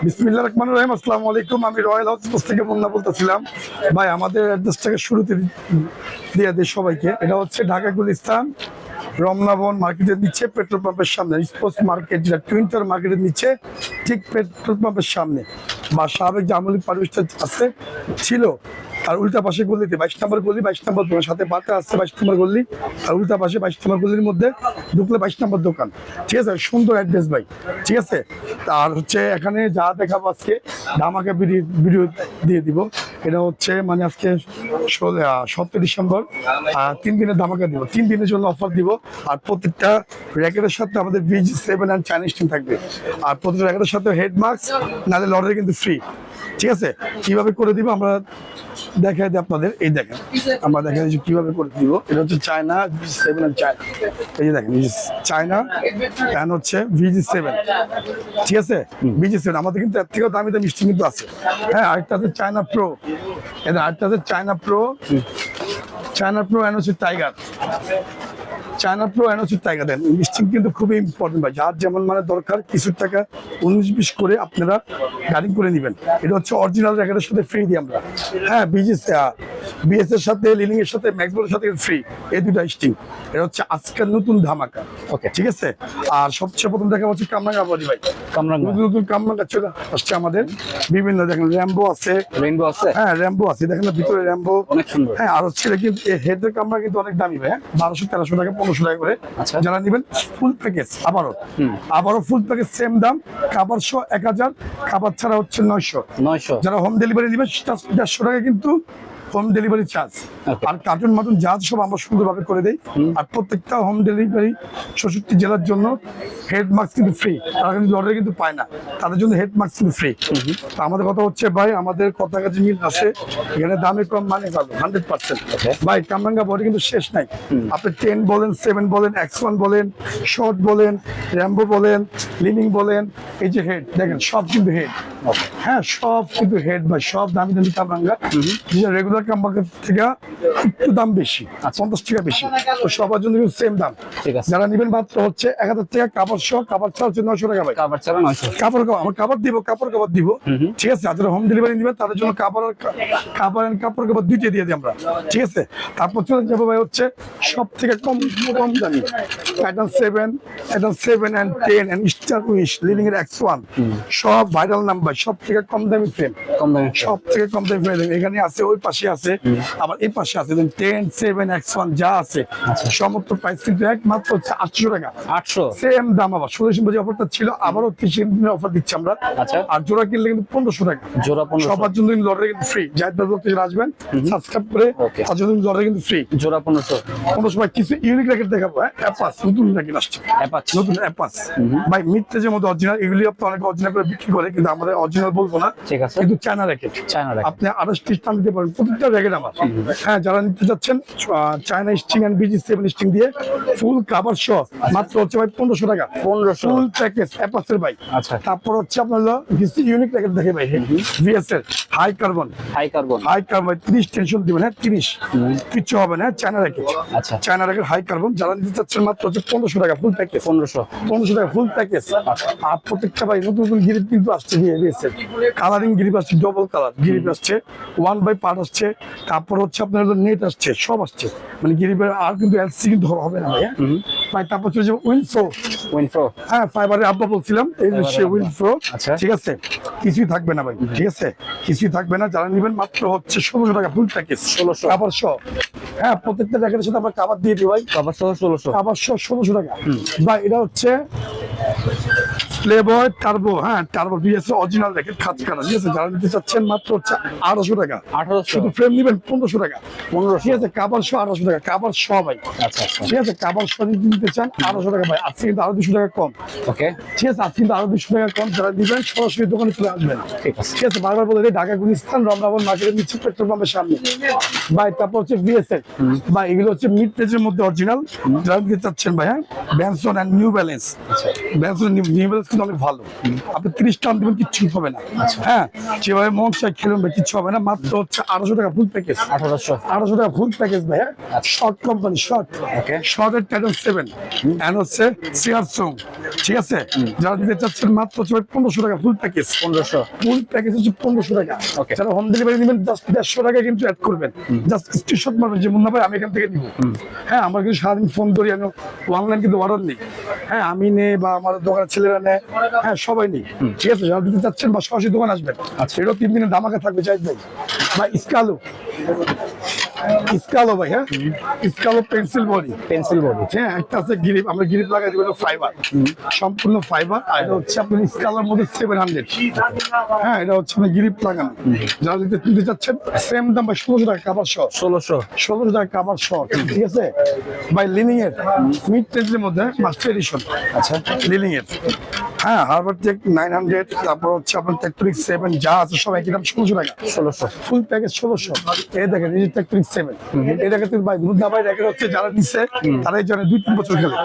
বিসমিল্লাহির রহমানির রহিম। আসসালামু আলাইকুম। আমি রয়্যাল হাউস থেকে মুন্না বলতেছিলাম। ভাই আমাদের অ্যাড্রেসটাকে শুরুতে দিয়ে দিই সবাইকে। এটা হচ্ছে ঢাকা গুলিস্তান রমনা ভবন মার্কেটের নিচে পেট্রোল পাম্পের সামনে, স্পোর্টস মার্কেট যেটা টুইন টাওয়ার মার্কেটের নিচে ঠিক পেট্রোল পাম্পের সামনে বা সাবেক যে আমলি পরিবেশটা আছে ছিল আর উল্টা পাশে গলিতে 22 নম্বর গলি, 22 নম্বর দোকান, সাথে বাটা আছে 22 নম্বর গলি, আর উল্টা পাশে 22 নম্বর গলির মধ্যে ঢুকলে 22 নম্বর দোকান। ঠিক আছে, সুন্দর অ্যাড্রেস ভাই। ঠিক আছে, আর হচ্ছে এখানে যা দেখাবো আজকে ধামাকা ভিডিও দিয়ে দিব। এটা হচ্ছে মানে আজকে 17 ডিসেম্বর 3 দিনের ধামাকা দিব, 3 দিনের জন্য অফার দিব। আর প্রত্যেকটা র্যাকেটের সাথে আমাদের VG7 অ্যান্ড চাইনিজ টিম থাকবে। আর প্রত্যেকটা র্যাকেটের সাথে হেড মাস্ক নাহলে লটারি কিন্তু ফ্রি। ঠিক আছে, কিভাবে করে দিব আমরা দেখাই দিই আপনাদের। এই দেখেন, আমরা দেখাই দিচ্ছি কিভাবে করে দিব। এটা হচ্ছে চায়না VG7 অ্যান্ড চায়না। এই যে দেখেন চায়না অ্যান্ড হচ্ছে VG7। ঠিক আছে, VG7 আমাদের কিন্তু এর থেকেও দামি দামি মিষ্টি কিন্তু আছে। হ্যাঁ, আরেকটা আছে চায়না প্রো, এটা আরেকটা আছে চায়না প্রো অ্যান্ড হচ্ছে টাইগার। চায়না প্রো অ্যান্ড হচ্ছে টাইগার। দেন মিষ্টি কিন্তু খুবই ইম্পর্টেন্ট ভাই, যার যেমন মানে দরকার কিছু টাকা 19-20 করে আপনারা গাড়ি করে নেবেন। এটা হচ্ছে অরিজিনাল র্যাকেটের সাথে ফ্রি দিই আমরা। হ্যাঁ, বিএস এর সাথে, লিলিং এর সাথে, ম্যাক্সবলের সাথে ফ্রি এই দুটা স্টিং। এটা হচ্ছে আজকের নতুন ধামাকা। ওকে, ঠিক আছে। আর সবচেয়ে প্রথম দেখা হচ্ছে কামরাঙ্গা বডি ভাই। নতুন কামরাঙ্গা চলে আসছে আমাদের। বিভিন্ন দেখেন র্যাম্বো আছে, রেইনবো আছে। হ্যাঁ, র্যাম্বো আছে, দেখেন না ভিতরে র্যাম্বো অনেক সুন্দর। হ্যাঁ, আর হচ্ছে কিন্তু হেডের কামরা কিন্তু অনেক দামি ভাই। 1200-1300 টাকা 1500 টাকা করে। যারা নেবেন ফুল প্যাকেজ, আবারও ফুল প্যাকেজ সেম দাম। খাবার সহ 1000, খাবার ছাড়া হচ্ছে 900। যারা হোম ডেলিভারি নেবেন 150 টাকা কিন্তু হোম ডেলিভারি চার্জ। আর কার্টুন মাটুন যা সব আমরা সুন্দরভাবে করে দেই। আর প্রত্যেকটা হোম ডেলিভারি 64 জেলার জন্য হেড মাস্ক কিন্তু ফ্রি। তারা কিন্তু লটারি কিন্তু পায় না, তাদের জন্য হেড মাস্ক কিন্তু ফ্রি। আমাদের কথা হচ্ছে ভাই, আমাদের কথা কাছে মিল আছে, এখানে দামে কম মানে পাবো 100%। ভাই কামরাঙ্গা বডি কিন্তু শেষ নাই। আপনি 10 বলেন, 7 বলেন, X1 বলেন, শর্ট বলেন, র্যাম্বো বলেন, লিনিং বলেন, এই যে হেড দেখেন সব কিন্তু হেড। হ্যাঁ, সব কিন্তু হেড ভাই, সব দামি দামি কামরাঙ্গা। রেগুলার কামরাঙ্গা থেকে একটু দাম বেশি, 50 টাকা বেশি। তো সবার জন্য কিন্তু সেম দাম। যারা নেবেন মাত্র হচ্ছে 1000 টাকা কাপড় সহ, কাপড় ছাড়া হচ্ছে 900 টাকা ভাই। কাপড় ছাড়া 900, আমার কাপড় দিব। ঠিক আছে, যারা হোম ডেলিভারি নেবেন তাদের জন্য কাপড় দুইটা দিয়ে দিই আমরা। ঠিক আছে, তারপর চলে যাবো ভাই হচ্ছে সব থেকে কম দামি pattern 7 and 10 and star wish, living এর X1 সব ভাইরাল নাম্বার, সব থেকে কম দামি ফ্রেম, সব থেকে কম দামি ফ্রেম এখানে আছে। ওই পাশে আছে, আবার এই পাশে আছে 10, 7, X1 যা আছে সমস্ত প্রাইস কিন্তু একমাত্র হচ্ছে 800 টাকা। 800 সেম দাম। আবার 16 ডিসেম্বর যে অফারটা ছিল আবারও 30 দিনের অফার দিচ্ছি আমরা। আর জোড়া কিনলে কিন্তু 1500 টাকা জোড়া। সবার জন্য লটারি কিন্তু ফ্রি। জাহিদ ভাই বলতে আসবেন, সাবস্ক্রাইব করে তার জন্য লটারি কিন্তু ফ্রি। জোড়া 1500 ভাই। কিছু ইউনিক র্যাকেট দেখাবো। হ্যাঁ, অ্যাপাচ নতুন র্যাকেট আসছে, নতুন অ্যাপাচ ভাই। মিথ্যে যে মতো অরিজিনাল, এগুলি আপনি অনেক অরিজিনাল করে বিক্রি করে, কিন্তু আমরা অরিজিনাল বলবো না। ঠিক আছে, কিন্তু চায়না র্যাকেট আপনি 28 টান দিতে পারেন প্রত্যেকটা র্যাকেট আমার। হ্যাঁ, যারা নিতে যাচ্ছেন China sting and VG7 sting দিয়ে ফুল কভার সহ মাত্র হচ্ছে ভাই 1500 টাকা। 1500 ফুল প্যাকেজ অ্যাপাচের ভাই। আচ্ছা, তারপর হচ্ছে আপনার কিছু ইউনিক র্যাকেট দেখে ভাই। VS এর হাই কার্বন 30 টেনশন দিবেন। হ্যাঁ, 30 কিচ্ছু হবে না। চায়না র্যাকেট, আচ্ছা চায়না র্যাকেট হাই কার্বন। যারা নিতে চাচ্ছেন মাত্র হচ্ছে 1500 টাকা ফুল প্যাকেজ। 1500 টাকা ফুল প্যাকেজ। আর প্রত্যেকটা ভাই নতুন গিরিপ কিন্তু আসছে, VS এর কালারিং গিরিপ আসছে, ডবল কালার গিরিপ আসছে, 1/পার্ট আসছে। তারপর হচ্ছে আপনার নেট আসছে, সব আসছে মানে গিরিপের। আর কিন্তু LC কিন্তু হবে না ভাই। ভাই তারপর চলে যাবো উইনফ্রো। হ্যাঁ, ফাইবারের আব্বা বলছিলাম, এই যে উইনফ্রো। ঠিক আছে, কিছুই থাকবে না ভাই। ঠিক আছে, কিছুই থাকবে না। যারা নেবেন মাত্র হচ্ছে 1600 টাকা ফুল প্যাকেজ, 1600 কাভার সহ। হ্যাঁ, প্রত্যেকটা র্যাকেটের সাথে আমরা কাভার দিয়ে দিই ভাই। কাভার সহ 1600 টাকা ভাই। এটা হচ্ছে প্লেবয় টার্বো। হ্যাঁ, টার্বো VS অরিজিনাল র্যাকেট খাঁচ কাটা। ঠিক আছে, যারা নিতে চাচ্ছেন মাত্র হচ্ছে 1800 টাকা। 1800 শুধু ফ্রেম নেবেন 1500 টাকা। 1500 ঠিক আছে, কাভার সহ 1800 টাকা। কাভার সহ ভাই। আচ্ছা, ঠিক আছে, কাভার সহ যদি নিতে চান 1800 টাকা ভাই। আজকে কিন্তু আরো 200 টাকা কম। ওকে, ঠিক আছে, আজকে কিন্তু আরো 200 টাকা কম। যারা দিবেন সরাসরি দোকানে চলে আসবেন। ঠিক আছে, বারবার বলে দিই, ঢাকা গুলিস্তান রমনা ভবন মার্কেটের নিচে পেট্রোল পাম্পের সামনে ভাই। তারপর হচ্ছে VS এর ভাই, এগুলো হচ্ছে মিড রেঞ্জের মধ্যে অরিজিনাল। যারা নিতে চাচ্ছেন ভাই, হ্যাঁ, Benson and New Balance. Benson New Balance কিন্তু অনেক ভালো। আপনি 30 টান দেবেন কিচ্ছু হবে না। হ্যাঁ, যেভাবে মন চাই খেলুন ভাই, কিচ্ছু হবে না। মাত্র হচ্ছে 1800 টাকা ফুল প্যাকেজ। 1800 টাকা ফুল প্যাকেজ ভাই। হ্যাঁ, শর্ট কোম্পানি, শর্ট শর্টের টাইটান 7 এন্ড হচ্ছে সিয়ারসং। ঠিক আছে, যারা দিতে চাচ্ছেন মাত্র হচ্ছে 1500 টাকা ফুল প্যাকেজ। 1500 ফুল প্যাকেজ হচ্ছে 1500 টাকা। যারা হোম ডেলিভারি নেবেন জাস্ট 150 টাকা কিন্তু অ্যাড করবেন। জাস্ট স্ক্রিনশট মারবেন যে মুন্না ভাই আমি এখান থেকে নিব। হ্যাঁ, আমার কিন্তু সারাদিন ফোন ধরি, আমি অনলাইন কিন্তু অর্ডার নেই। হ্যাঁ, আমি নেই বা আমার দোকানের ছেলেরা নেয়। হ্যাঁ, সবাই নেই। ঠিক আছে, যারা দিতে চাচ্ছেন বা সরাসরি দোকান আসবেন। এটাও 3 দিনের ধামাকা থাকবে। চাই ভাই বা স্কালো ভাই। হ্যাঁ, স্কালো পেন্সিল বডি। হ্যাঁ, একটা আছে গ্রিপ, আমরা গ্রিপ লাগাই দিব, ফাইবার, সম্পূর্ণ ফাইবার। আর এটা হচ্ছে আপনার স্কালোর মধ্যে 700। হ্যাঁ, এটা হচ্ছে আপনার গ্রিপ লাগানো। যারা দিতে চাচ্ছেন সেম দাম ভাই 1600 টাকা কাভার শট। 1600 টাকা কাভার শট। ঠিক আছে ভাই, লিনিং এর মিড রেঞ্জের মধ্যে মাস্টার এডিশন। আচ্ছা, লিনিং এর। হ্যাঁ, হারবার টেক 900, তারপর হচ্ছে আপনার টেকটনিক 7 যা আছে সব একই দাম 1600 টাকা। Full package 1600। এই দেখেন এই টেকটনিক 7, এই দেখেন ভাই মুন্না ভাই রেখে হচ্ছে যারা নিচ্ছে তারাই জানে 2-3 বছর খেলে।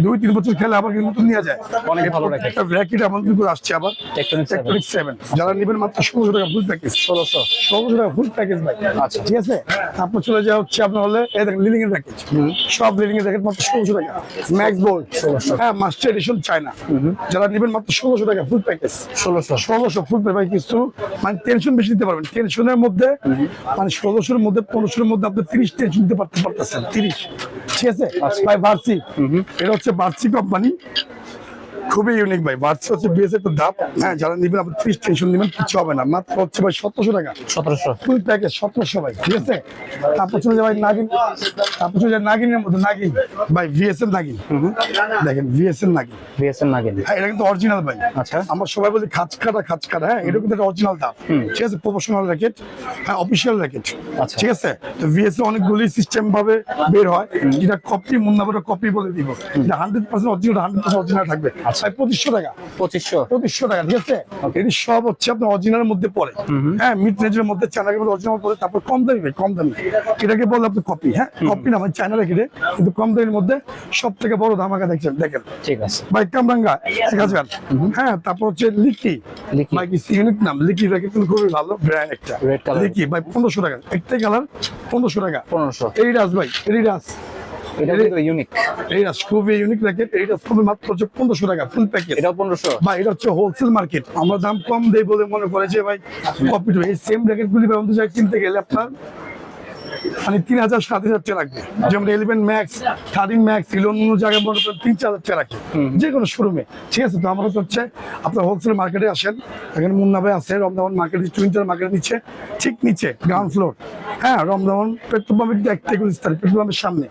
2-3 বছর খেলে আবার কিন্তু নতুন নিয়ে যায়। অনেক ভালো র্যাকেট আমাদের কিন্তু আসছে আবার টেকটনিক 7। যারা নেবেন মাত্র 1600 টাকা ফুল প্যাকেজ। 1600 টাকা ফুল প্যাকেজ ভাই। আচ্ছা, ঠিক আছে। তারপর চলে যাওয়া হচ্ছে আপনার হলে এই দেখেন লিলিং এর র্যাকেট, সব লিলিং এর র্যাকেট মাত্র 1600 টাকা। Max Bolt 1600। হ্যাঁ, মাস্টার এডিশন চায়না। যারা নেবেন মাত্র 1600 টাকা ফুল প্যাকেজ। 1600 ফুল প্যাকেজ ভাই। কিছু মানে টেনশন বেশি দিতে পারবেন। টেনশনের মধ্যে মানে 1600-এর মধ্যে 1500-এর মধ্যে আপনি 30 টেনশন দিতে পারতেছেন। 30। ঠিক আছে ভাই। ভার্সি, এটা হচ্ছে ভার্সি কোম্পানি, খুবই ইউনিক ভাই। ভার্সি হচ্ছে বিএসএ এর দাম। হ্যাঁ, যারা নেবেন আপনি 30 টেনশন নেবেন, কিছু হবে না। মাত্র হচ্ছে ভাই 1700 টাকা। 1700 ফুল প্যাকেজ 1700 ভাই। ঠিক আছে। তারপর চলে যায় ভাই নাগিন। তারপর চলে যায় নাগিনের মধ্যে নাগিন ভাই, ভিএসএম নাগিন। দেখেন ভিএসএম নাগিন। হ্যাঁ, এটা কিন্তু অরিজিনাল ভাই। আচ্ছা, আমরা সবাই বলি খাঁচকাটা। হ্যাঁ, এটা কিন্তু অরিজিনাল দাম। ঠিক আছে, প্রফেশনাল র্যাকেট। হ্যাঁ, অফিসিয়াল র্যাকেট। ঠিক আছে। তো ভিএসএম অনেকগুলি সিস্টেম ভাবে বের হয়। যেটা কপি মুন্না ভাই কপি বলে দিব। এটা 100% অরিজিনাল, 100% অরিজিনাল থাকবে। 2500 টাকা। 2500 টাকা। ঠিক আছে, এটি সব হচ্ছে আপনার অরিজিনালের মধ্যে পড়ে। হ্যাঁ, মিড রেঞ্জের মধ্যে চায়নার মধ্যে অরিজিনাল পড়ে। তারপর কম দামি ভাই, কম দামি এটাকে বলে আপনি কপি। হ্যাঁ, কপি না ভাই, চায়না রেখে কিন্তু কম দামের মধ্যে সব থেকে বড় ধামাকা দেখছেন। দেখেন, ঠিক আছে ভাই। কামরাঙ্গা 1000। হ্যাঁ, তারপর হচ্ছে লিকি ভাই, কি ইউনিক নাম লিকি রেখে কিন্তু খুবই ভালো ব্র্যান্ড একটা। লিকি ভাই 1500 টাকা। একটাই কালার 1500 টাকা। 1500। এইরাস ভাই, এইরাস এটা কিন্তু ইউনিক। এইটা খুবই ইউনিক র্যাকেট। এইটা খুবই মাত্র হচ্ছে 1500 টাকা ফুল প্যাকেজ। এটা 1500 ভাই। এটা হচ্ছে হোলসেল মার্কেট, আমরা দাম কম দেই বলে মনে করে যে ভাই কপি। এই সেম র্যাকেট গুলি ভাই অন্য জায়গায় কিনতে গেলে আপনার মানে 3000-7000 টাকা লাগবে। যেমন 11 ম্যাক্স, 13 ম্যাক্স এগুলো অন্য জায়গায় মনে করেন 3-4000 টাকা রাখে যে কোনো শোরুমে। ঠিক আছে। তো আমরা হচ্ছে আপনার হোলসেল মার্কেটে আসেন। এখানে মুন্না ভাই আছে রমদান মার্কেট, টুইন্টার মার্কেট নিচে, ঠিক নিচে গ্রাউন্ড ফ্লোর। হ্যাঁ, রমদান পেট্রোল পাম্পের কিন্তু একটা স্থান, পেট্রোল পাম্পের সামনে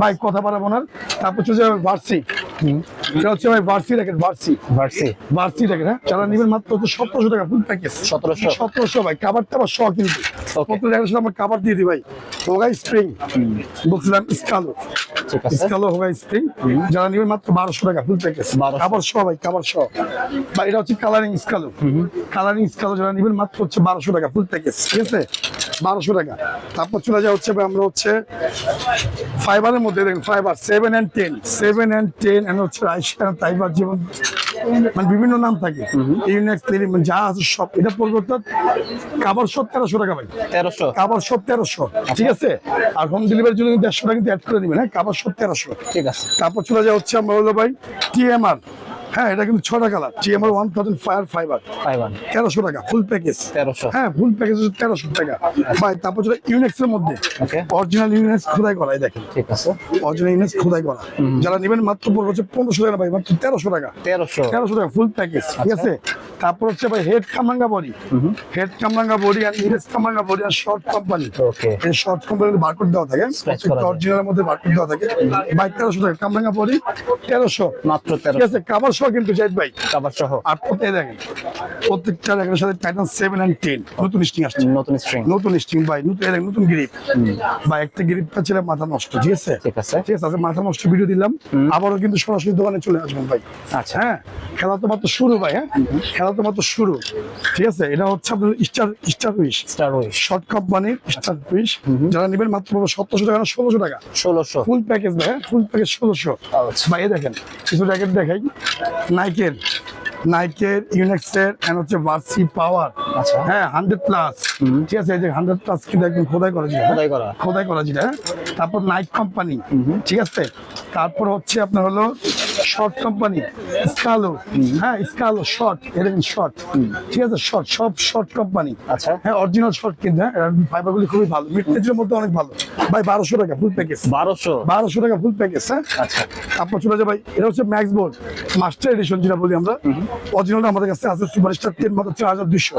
ভাই। কথা বাড়াবো না। তারপর চলে যাবে ভার্সি। এটা হচ্ছে ভাই ভার্সি র্যাকেট। ভার্সি র্যাকেট। হ্যাঁ, যারা নেবেন মাত্র হচ্ছে 1700 টাকা ফুল প্যাকেজ। 1700 ভাই। কাভার টাবার সহ কিন্তু প্রত্যেক র্যাকেটের সাথে আমরা কাভার দিয়ে দিই ভাই। হোগাই স্প্রিং বলছিলাম, স্কালো হোগাই স্প্রিং। যারা নেবেন মাত্র 1200 টাকা ফুল প্যাকেজ। কাভার সহ ভাই, কাভার সহ ভাই। এটা হচ্ছে কালারিং স্কালো। যারা নেবেন মাত্র হচ্ছে 1200 টাকা ফুল প্যাকেজ। ঠিক আছে, 1200 টাকা। তারপর চলে যাওয়া হচ্ছে ভাই আমরা হচ্ছে ফাইবারের মধ্যে। দেখেন ফাইবার 7 and 10 and হচ্ছে রাইশান ফাইবার, যেমন মানে বিভিন্ন নাম থাকে। ইউনিক্স যা আছে সব এটা পড়বে। অর্থাৎ কাভার সব 1300 টাকা ভাই। 1300 কাভার সব 1300। ঠিক আছে। আর হোম ডেলিভারির জন্য 150 টাকা কিন্তু অ্যাড করে দিবেন। হ্যাঁ, কাভার সব 1300। ঠিক আছে। তারপর চলে যাওয়া হচ্ছে আমরা হলো ভাই টিএমআর। হ্যাঁ, এটা কিন্তু 6টা কালার। টিএমআর 1000 ফাইবার 1300 টাকা ফুল প্যাকেজ। 1300। হ্যাঁ, ফুল প্যাকেজ 1300 টাকা ভাই। তারপর চলে ইউনিক্স এর মধ্যে অরিজিনাল ইউনিক্স খোদাই করা। দেখেন, ঠিক আছে, অরিজিনাল ইউনিক্স খোদাই করা। যারা নেবেন মাত্র পড়বে হচ্ছে 1500 টাকা ভাই। মাত্র 1300 টাকা। 1300 টাকা ফুল প্যাকেজ। ঠিক আছে। তারপর হচ্ছে ভাই হেড কামরাঙ্গা বডি। আর ইউনিক্স কামরাঙ্গা বডি আর শর্ট কোম্পানি। এই শর্ট কোম্পানির বারকোড দেওয়া থাকে, অরিজিনালের মধ্যে বারকোড দেওয়া থাকে ভাই। 1300 টাকা কামরাঙ্গা বডি 1300 মাত্র। ঠিক আছে, কাভার সহ কিন্তু জাহিদ ভাই, কাভার সহ। আর প্রত্যেক দেখেন প্রত্যেকটা র্যাকেটের সাথে টাইটান 7 and 10 নতুন স্ট্রিং আসছে। নতুন স্ট্রিং ভাই। নতুন গ্রিপ ভাই। একটা গ্রিপটা ছিল মাথা নষ্ট। ঠিক আছে, ঠিক আছে। মাথা নষ্ট ভিডিও দিলাম। আবারও কিন্তু সরাসরি দোকানে চলে আসবেন ভাই। আচ্ছা। হ্যাঁ, খেলা তো মাত্র শুরু ভাই। হ্যাঁ, খেলা তো মাত্র শুরু। ঠিক আছে। এটা হচ্ছে আপনার স্টার উইশ শর্ট কোম্পানির স্টার উইশ। যারা নেবেন মাত্র 1700 টাকা না 1600 টাকা। 1600 ফুল প্যাকেজ ভাই। ফুল প্যাকেজ 1600 ভাই। দেখেন কিছু র্যাকেট দেখাই নাইকের। নাইকের, ইউনেক্সের এন্ড হচ্ছে ভার্সি পাওয়ার। আচ্ছা। হ্যাঁ 100+, ঠিক আছে, এই যে 100+ কিন্তু একদম খোদাই করা যেটা, খোদাই করা যেটা। তারপর নাইক কোম্পানি, ঠিক আছে। তারপর হচ্ছে আপনার হলো শর্ট কোম্পানি, স্কালো। হ্যাঁ স্কালো শর্ট, এরকম শর্ট, ঠিক আছে, শর্ট, সব শর্ট কোম্পানি। আচ্ছা। হ্যাঁ অরিজিনাল শর্ট কিন্তু, হ্যাঁ ফাইবারগুলি খুবই ভালো, মিড রেঞ্জের মধ্যে অনেক ভালো ভাই। 1200 টাকা ফুল প্যাকেজ, 1200 টাকা ফুল প্যাকেজ। হ্যাঁ আচ্ছা। তারপর চলে যাবে ভাই, এটা হচ্ছে ম্যাক্স বোর্ড মাস্টার এডিশন যেটা বলি আমরা। অরিজিনালটা আমাদের কাছে আছে সুপারস্টার 10 মাত্র 4200।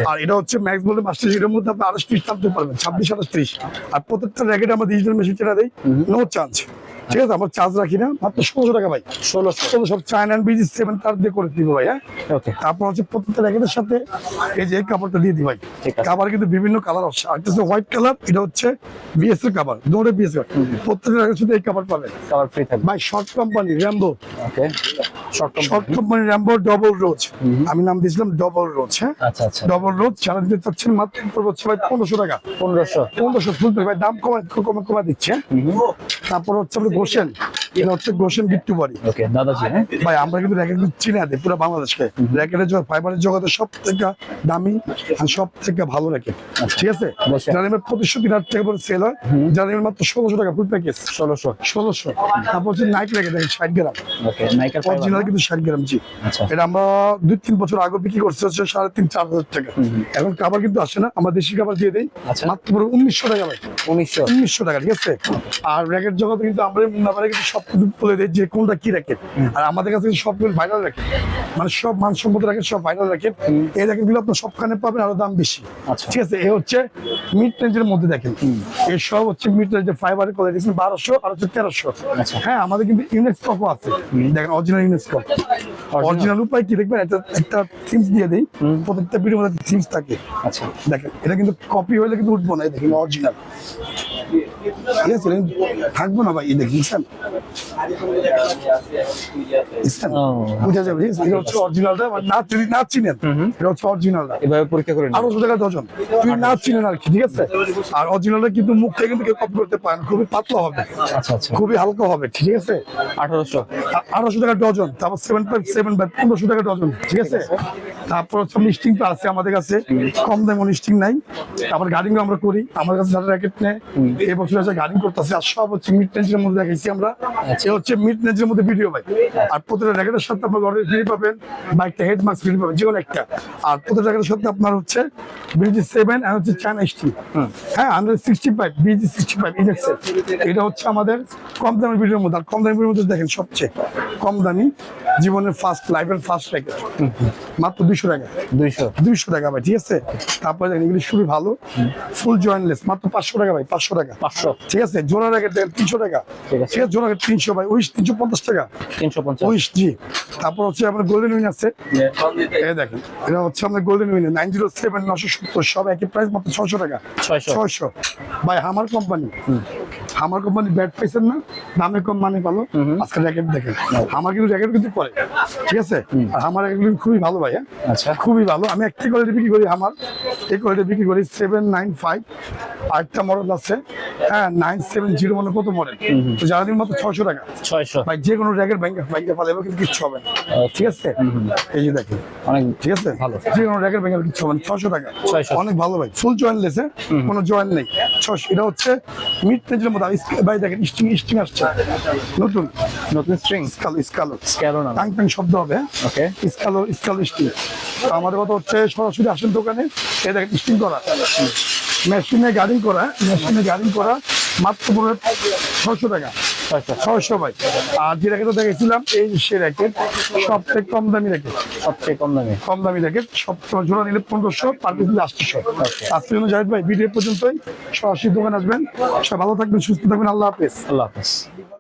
আর এটা হচ্ছে ম্যাক্স বোর্ডের মাস্টার, এর মধ্যে আপনি 28 টানতে পারবেন, 26 28। আর প্রত্যেকটা র্যাকেট আমরা ডিজিটাল মেশিন চেনা দেই, নো চার্জ, ঠিক আছে। আমরা চার্জ রাখি না, মাত্র 1600 টাকা ভাই। 1600 সব চায়না বিজি 7 তার দিয়ে করে দিব ভাই। হ্যাঁ ওকে। তারপর হচ্ছে প্রত্যেকটা র্যাকেটের সাথে এই যে কাভারটা দিয়ে দিই ভাই। কাভার কিন্তু বিভিন্ন কালার আছে, আর হচ্ছে হোয়াইট কালার, এটা হচ্ছে বিএস এর কাভার, দুটো বিএস এর। প্রত্যেকটা র্যাকেটের সাথে এই কাভার পাবেন, কাভার ফ্রি থাকবে ভাই। শর্ট কোম্পানি র্যাম্বো, ওকে, শর্ট কোম্পানি র্যাম্বো ডাবল রোজ, আমি নাম দিয়েছিলাম ডাবল রোজ। হ্যাঁ আচ্ছা আচ্ছা, ডাবল রোজ যারা দিতে চাচ্ছেন মাত্র হচ্ছে ভাই 1500 টাকা। 1500 ফুল ভাই, দাম কমা দিচ্ছে। তারপর হচ্ছে আপনি গোশেন, এটা হচ্ছে গোশেন গিফট বাড়ি, ওকে দাদাজি। হ্যাঁ ভাই আমরা কিন্তু র্যাকেট চিনে দিই পুরো বাংলাদেশকে। র্যাকেটের ফাইবারের জগতে সব থেকে দামি আর সব থেকে ভালো র্যাকেট, ঠিক আছে। জানেমের 2500 টাকা করে সেল হয়, জানেমের মাত্র 1600 টাকা ফুল প্যাকেজ। 1600। তারপর হচ্ছে নাইক র্যাকেট দেখেন 60 গ্রাম, ওকে, নাইকের অরিজিনাল কিন্তু 60 গ্রাম। জি আচ্ছা। এটা আমরা 2-3 বছর আগে বিক্রি করছি হচ্ছে 3,500-4,000 টাকা। এখন কাভার কিন্তু আসে না, আমরা দেশি কাভার দিয়ে দেই মাত্র 1900 টাকা ভাই। 1900 টাকা, ঠিক আছে। আর র্যাকেট জগতে কিন্তু আমরা মুন্নাবারে কিন্তু সব কিছু বলে দেই যে কোনটা কি র্যাকেট। আর আমাদের কাছে সব ভাইরাল র্যাকেট, মানে সব মানসম্মত র্যাকেট, সব ভাইরাল র্যাকেট। এই র্যাকেটগুলো আপনার সবখানে পাবেন, আরো দাম বেশি, ঠিক আছে। এ হচ্ছে মিড রেঞ্জের মধ্যে দেখেন, এই সব হচ্ছে মিড রেঞ্জের ফাইবারের কোয়ালিটি 1200 আর হচ্ছে 1300। হ্যাঁ আমাদের কিন্তু ইউনেক্স কপও আছে, দেখেন অরিজিনাল ইউনেক্স কপ। অরিজিনাল উপায় কি দেখবেন, একটা থিমস দিয়ে দেই, প্রত্যেকটা ভিডিওর মধ্যে থিমস থাকে। আচ্ছা দেখেন, এটা কিন্তু কপি হলে কিন্তু উঠবো না, দেখেন অরিজিনাল, ঠিক আছে, থাকবো না ভাই। এই দেখেন বুঝা যাবে, এটা হচ্ছে অরিজিনালটা, না যদি না চিনেন এটা হচ্ছে অরিজিনালটা, এভাবে পরীক্ষা করে 1800 টাকা ডজন, যদি না চিনেন আর কি, ঠিক আছে। আর অরিজিনালটা কিন্তু মুখ থেকে কিন্তু কেউ কপি করতে পারেন, খুবই পাতলা হবে, আচ্ছা আচ্ছা, খুবই হালকা হবে, ঠিক আছে। 1800 টাকা ডজন। তারপর 7.7 বাই 1500 টাকা ডজন, ঠিক আছে। তারপর হচ্ছে লিস্টিং তো আছে আমাদের কাছে, কম দামে লিস্টিং নাই। তারপর গার্ডিং আমরা করি, আমার কাছে যারা র্যাকেট নেয় এই বছর আছে গার্ডিং করতেছে। আর সব হচ্ছে মিড রেঞ্জের মধ্যে দেখাইছি আমরা, এ হচ্ছে মিড রেঞ্জের মধ্যে ভিডিও ভাই। আর প্রতিটা র্যাকেটের সাথে আপনার ঘরে ফ্রি পাবেন, বাইকটা হেড মাস্ক ফ্রি পাবেন, যে কোনো একটা। আর প্রতিটা র্যাকেটের সাথে আপনার হচ্ছে বিজি 7 আর হচ্ছে চায়না স্টিল, হ্যাঁ 165 বিজি 65 ইনএক্সেল। এটা হচ্ছে আমাদের কম দামের ভিডিওর মধ্যে। আর কম দামের ভিডিওর মধ্যে দেখেন সবচেয়ে কম দামি জীবনের ফার্স্ট, লাইফের ফার্স্ট র্যাকেট, মাত্র 200 টাকা। 200 টাকা ভাই, ঠিক আছে। তারপরে দেখেন এগুলি খুবই ভালো, ফুল জয়েন্টলেস, মাত্র 500 টাকা ভাই। 500 টাকা, 500, ঠিক আছে। জোড়া র্যাকেট দেখেন 300 টাকা, ঠিক আছে। জোড়া র্যাকেট 300 ভাই, উইশ 350 টাকা, 350 উইশ। জি। তারপর হচ্ছে আপনার গোল্ডেন উইন আছে, এই দেখেন এটা হচ্ছে আমাদের গোল্ডেন উইন 907 970, সব একই প্রাইস, মাত্র 600 টাকা। 600 ভাই। হামার কোম্পানি, হামার কোম্পানি ব্যাট পাইছেন না, দামে কম মানে ভালো। আজকে র্যাকেট দেখেন, আমার কিন্তু র্যাকেট কিন্তু করে, ঠিক আছে। আর আমার র্যাকেট খুবই ভালো ভাই, আচ্ছা খুবই ভালো। আমি একটা কোয়ালিটি বিক্রি করি, আমার এই কোয়ালিটি বিক্রি করি 795। আরেকটা মডেল আছে, হ্যাঁ 970 মানে কত মডেল, তো যারা দিন মাত্র 600 টাকা। 600 ভাই, যে কোনো র্যাকেট ব্যাংকে পালে কিন্তু কিচ্ছু হবে না, ঠিক আছে। এই যে দেখেন অনেক, ঠিক আছে, ভালো। যে কোনো র্যাকেট ব্যাংকে কিচ্ছু হবে না, 600 টাকা, অনেক ভালো ভাই। ফুল জয়েন্টলেস, কোনো জয়েন্ট নেই, 600। এটা হচ্ছে মিড রেঞ্জের মধ্যে। ভাই দেখেন স্ট্রিং আসছে, নতুন স্ট্রিং, স্কালো না টাং টাং শব্দ হবে, ওকে, স্কালো স্ট্রিং। তো আমাদের কথা হচ্ছে সরাসরি আসেন দোকানে, এই দেখেন স্ট্রিং করা, মেশিনে গার্ডিং করা, মাত্র 600 টাকা। 600 ভাই। আর যে র্যাকেটটা দেখেছিলাম এই সে র্যাকেট, সবচেয়ে কম দামি র্যাকেট, কম দামি র্যাকেট, সব জোড়া নিলে 1500, পার পিস নিলে 800। আজকের জন্য জাহিদ ভাই ভিডিও পর্যন্তই, সরাসরি দোকান আসবেন। সব ভালো থাকবেন, সুস্থ থাকবেন, আল্লাহ হাফেজ।